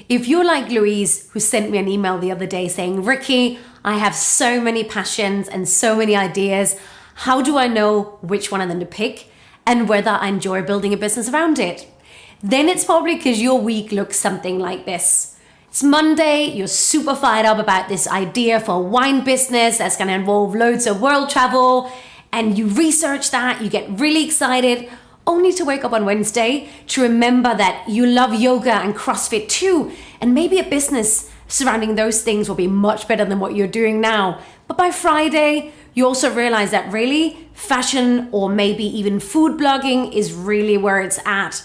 If you're like Louise, who sent me an email the other day saying, Ricky, I have so many passions and so many ideas. How do I know which one of them to pick and whether I enjoy building a business around it? Then it's probably because your week looks something like this. It's Monday, you're super fired up about this idea for a wine business that's going to involve loads of world travel, and you research that, you get really excited, only to wake up on Wednesday to remember that you love yoga and CrossFit too, and maybe a business surrounding those things will be much better than what you're doing now. But by Friday, you also realize that really fashion or maybe even food blogging is really where it's at.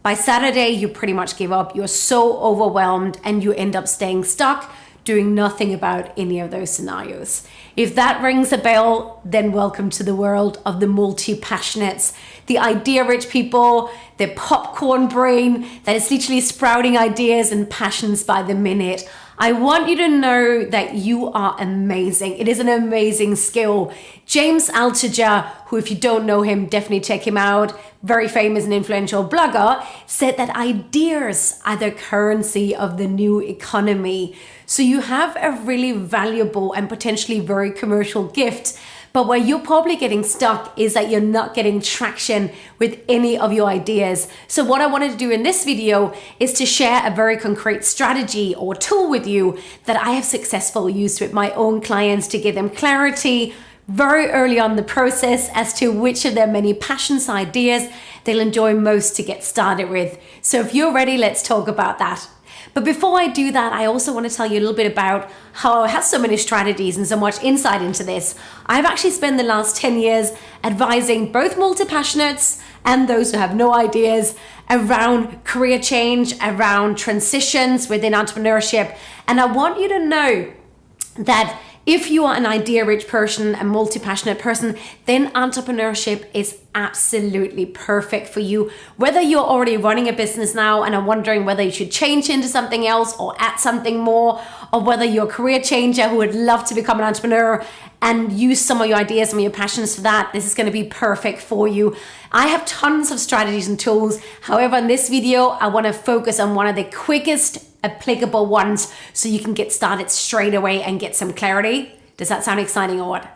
By Saturday, you pretty much give up. You're so overwhelmed and you end up staying stuck, doing nothing about any of those scenarios. If that rings a bell, then welcome to the world of the multi-passionates, the idea-rich people, the popcorn brain that is literally sprouting ideas and passions by the minute. I want you to know that you are amazing. It is an amazing skill. James Altucher, who if you don't know him, definitely check him out, very famous and influential blogger, said that ideas are the currency of the new economy. So you have a really valuable and potentially very commercial gift. But where you're probably getting stuck is that you're not getting traction with any of your ideas. So what I wanted to do in this video is to share a very concrete strategy or tool with you that I have successfully used with my own clients to give them clarity very early on in the process as to which of their many passions, ideas they'll enjoy most to get started with. So if you're ready, let's talk about that. But before I do that, I also want to tell you a little bit about how I have so many strategies and so much insight into this. I've actually spent the last 10 years advising both multi-passionates and those who have no ideas around career change, around transitions within entrepreneurship. And I want you to know that if you are an idea-rich person, a multi-passionate person, then entrepreneurship is absolutely perfect for you. Whether you're already running a business now and are wondering whether you should change into something else or add something more, or whether you're a career changer who would love to become an entrepreneur and use some of your ideas and your passions for that, this is going to be perfect for you. I have tons of strategies and tools. However, in this video, I want to focus on one of the quickest applicable ones so you can get started straight away and get some clarity. Does that sound exciting or what?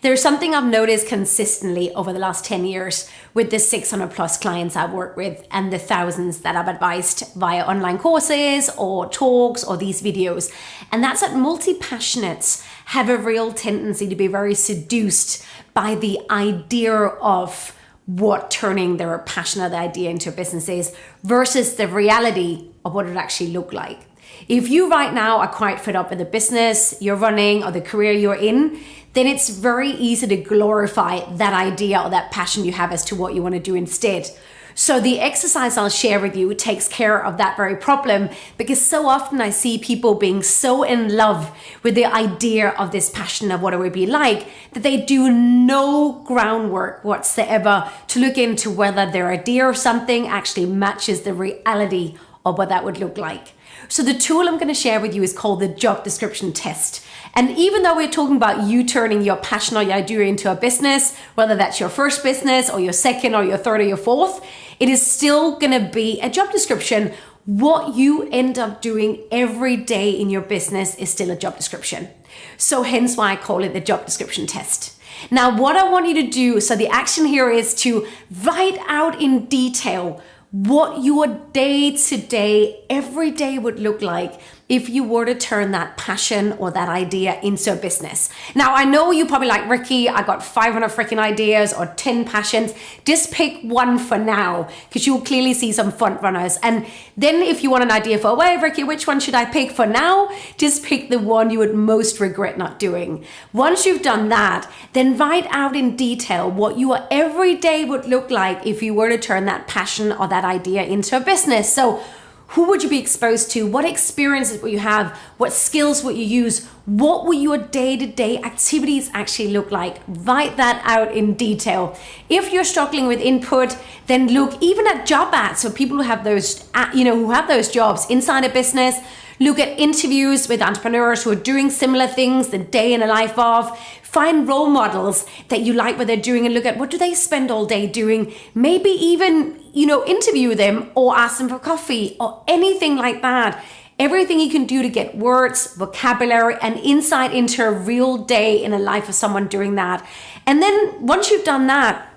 There's something I've noticed consistently over the last 10 years with the 600 plus clients I've worked with and the thousands that I've advised via online courses or talks or these videos. And that's that multi-passionates have a real tendency to be very seduced by the idea of what turning their passionate idea into a business is versus the reality of what it actually look like. If you right now are quite fed up with the business you're running or the career you're in, then it's very easy to glorify that idea or that passion you have as to what you want to do instead. So the exercise I'll share with you takes care of that very problem, because so often I see people being so in love with the idea of this passion of what it would be like that they do no groundwork whatsoever to look into whether their idea of something actually matches the reality of what that would look like. So the tool I'm going to share with you is called the job description test. And even though we're talking about you turning your passion or your idea into a business, whether that's your first business or your second or your third or your fourth, it is still going to be a job description. What you end up doing every day in your business is still a job description. So hence why I call it the job description test. Now, what I want you to do, so the action here is to write out in detail what your day-to-day, every day would look like if you were to turn that passion or that idea into a business. Now, I know you're probably like, Ricky, I got 500 freaking ideas or 10 passions. Just pick one for now, because you'll clearly see some front runners. And then if you want an idea for, well, Ricky, which one should I pick for now? Just pick the one you would most regret not doing. Once you've done that, then write out in detail what your everyday would look like if you were to turn that passion or that idea into a business. So who would you be exposed to? What experiences will you have? What skills will you use? What will your day-to-day activities actually look like? Write that out in detail. If you're struggling with input, then look even at job ads. So people who have those, who have those jobs inside a business, look at interviews with entrepreneurs who are doing similar things, the day in the life of. Find role models that you like what they're doing and look at what do they spend all day doing. Maybe even, interview them or ask them for coffee or anything like that. Everything you can do to get words, vocabulary, and insight into a real day in the life of someone doing that. And then once you've done that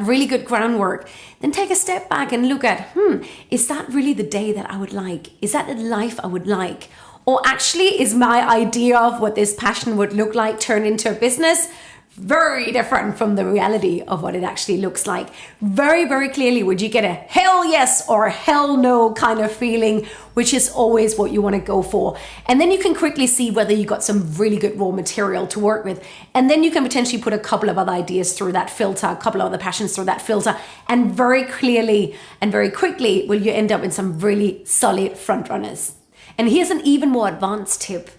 really good groundwork, then take a step back and look at, is that really the day that I would like? Is that the life I would like? Or actually, is my idea of what this passion would look like turned into a business very different from the reality of what it actually looks like? Very, very clearly, would you get a hell yes or a hell no kind of feeling, which is always what you want to go for. And then you can quickly see whether you got some really good raw material to work with. And then you can potentially put a couple of other ideas through that filter, a couple of other passions through that filter. And very clearly and very quickly will you end up with some really solid front runners. And here's an even more advanced tip.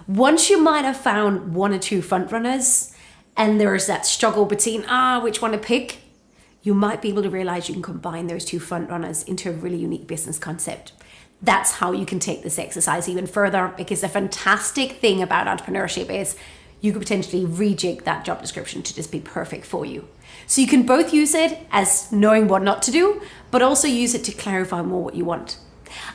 Once you might have found one or two front runners, and there's that struggle between, which one to pick, you might be able to realize you can combine those two front runners into a really unique business concept. That's how you can take this exercise even further, because the fantastic thing about entrepreneurship is you could potentially rejig that job description to just be perfect for you. So you can both use it as knowing what not to do, but also use it to clarify more what you want.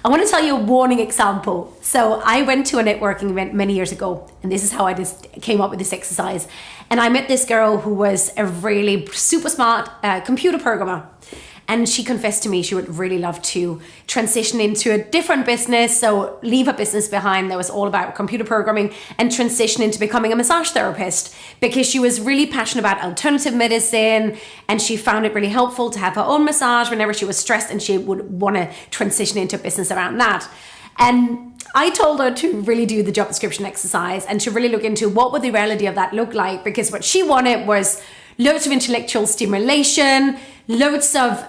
I want to tell you a warning example. So I went to a networking event many years ago, and this is how I just came up with this exercise. And I met this girl who was a really super smart computer programmer. And she confessed to me she would really love to transition into a different business. So leave her business behind that was all about computer programming and transition into becoming a massage therapist, because she was really passionate about alternative medicine and she found it really helpful to have her own massage whenever she was stressed, and she would want to transition into a business around that. And I told her to really do the job description exercise and to really look into what would the reality of that look like, because what she wanted was loads of intellectual stimulation, loads of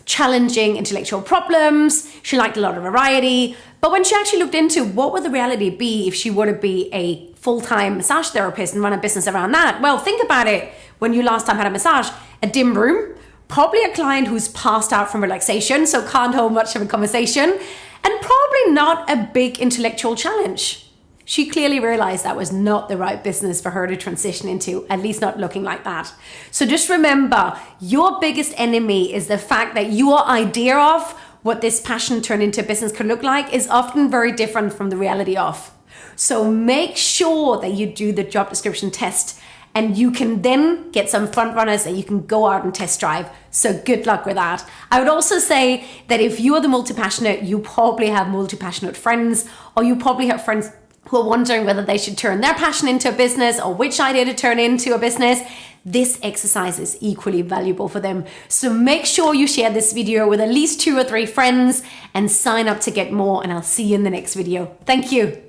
challenging intellectual problems. She liked a lot of variety. But when she actually looked into what would the reality be if she were to be a full-time massage therapist and run a business around that, well, think about it. When you last time had a massage, a dim room, probably a client who's passed out from relaxation, so can't hold much of a conversation, and probably not a big intellectual challenge. She clearly realized that was not the right business for her to transition into, at least not looking like that. So just remember, your biggest enemy is the fact that your idea of what this passion turned into business could look like is often very different from the reality of. So make sure that you do the job description test, and you can then get some front runners that you can go out and test drive. So good luck with that. I would also say that if you are the multi-passionate, you probably have multi-passionate friends, or you probably have friends who are wondering whether they should turn their passion into a business or which idea to turn into a business. This exercise is equally valuable for them. So make sure you share this video with at least 2 or 3 friends and sign up to get more, and I'll see you in the next video. Thank you.